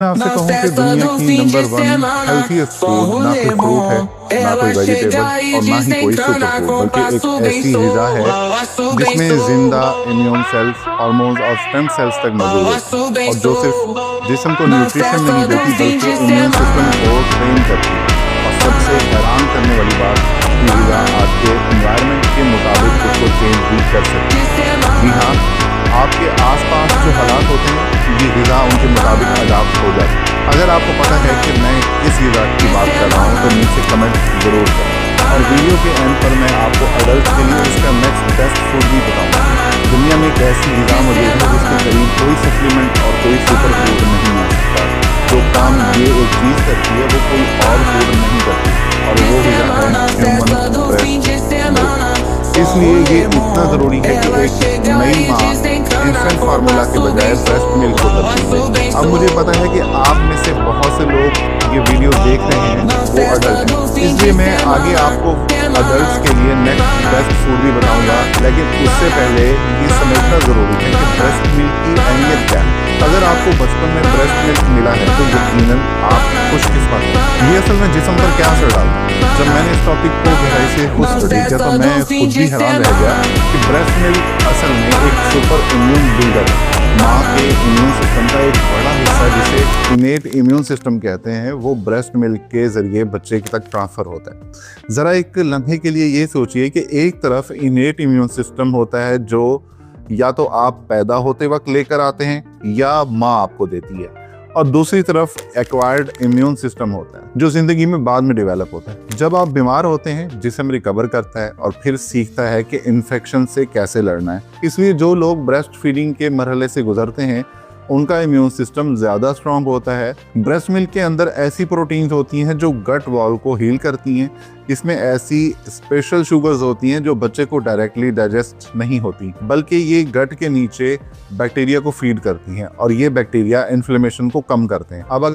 मैं आपसे कहूँ कि दुनिया की नंबर 1 हेल्थीएस्ट फूड ना कोई फ्रूट है, ना कोई वेजिटेबल और ना ही कोई सुपर फूड, बल्कि एक ऐसी ग़िज़ा है जिसमें ज़िंदा इम्यून सेल्स, हार्मोन्स और स्टेम सेल्स तक मौजूद होते हैं और जो सिर्फ जिस्म को न्यूट्रिशन नहीं देती बल्कि इम्यून सिस्टम को ट्रेन करती है। और सबसे हैरान करने वाली बात, ये ग़िज़ा आपके एनवायरनमेंट के मुताबिक खुद को चेंज भी कर सकती है। जी हाँ, आपके आसपास जो हालात होते हैं, ये ग़िज़ा उनके मुताबिक अडॉप्ट हो जाती है। अगर आपको पता है कि मैं किस ग़िज़ा की बात कर रहा हूँ तो नीचे कमेंट ज़रूर करें। और वीडियो के एंड पर मैं आपको एडल्ट के लिए इसका नेक्स्ट बेस्ट फूड भी बताऊँगा। दुनिया में एक ऐसी ग़िज़ा मौजूद है जिसके करीब कोई सप्लीमेंट और कोई सुपर फूड नहीं आ सकता। जो काम ये एक चीज़ करती है वो कोई और फूड नहीं करती, और वो ग़िज़ा है ह्यूमन ब्रेस्ट मिल्क। इसलिए ये इतना ज़रूरी है कि एक नई माँ इन्फेंट फार्मूला के बजाय ब्रेस्ट मिल्क को तरजीह दे। अब मुझे पता है कि आप में से बहुत से लोग ये वीडियो देख रहे हैं वो अडल्ट हैं, इसलिए मैं आगे आपको अडल्ट्स के लिए नेक्स्ट बेस्ट फूड भी बताऊंगा, लेकिन उससे पहले ये समझना ज़रूरी है कि ब्रेस्ट मिल्क की अहमियत क्या है। अगर आपको बचपन में ब्रेस्ट मिल्क मिला है तो यकीनन आप खुशकिस्मत हैं। ये असल में जिस्म पर क्या असर डालता है? जब मैंने इस टॉपिक को गहराई से खुद स्टडी किया तो मैं खुद भी हैरान रह गया कि ब्रेस्ट मिल्क असल में एक सुपर इम्यून बिल्डर है। माँ के इम्यून सिस्टम का एक बड़ा हिस्सा, जिसे इनेट इम्यून सिस्टम कहते हैं, वो ब्रेस्ट मिल्क के जरिए बच्चे तक ट्रांसफ़र होता है। ज़रा एक लम्हे के लिए ये सोचिए कि एक तरफ इनेट इम्यून सिस्टम होता है जो या तो आप पैदा होते वक्त लेकर आते हैं या माँ आपको देती है, और दूसरी तरफ एक्वायर्ड इम्यून सिस्टम होता है जो जिंदगी में बाद में डेवलप होता है। जब आप बीमार होते हैं जिस्म रिकवर करता है और फिर सीखता है कि इन्फेक्शन से कैसे लड़ना है। इसलिए जो लोग ब्रेस्ट फीडिंग के मरहले से गुजरते हैं उनका इम्यून सिस्टम ज़्यादा स्ट्रॉन्ग होता है। ब्रेस्ट मिल्क के अंदर ऐसी प्रोटीन्स होती हैं जो गट वॉल को हील करती हैं। इसमें ऐसी स्पेशल शुगर्स होती हैं जो बच्चे को डायरेक्टली डाइजेस्ट नहीं होती, बल्कि ये गट के नीचे बैक्टीरिया को फीड करती हैं और ये बैक्टीरिया इन्फ्लेमेशन को कम करते हैं। अब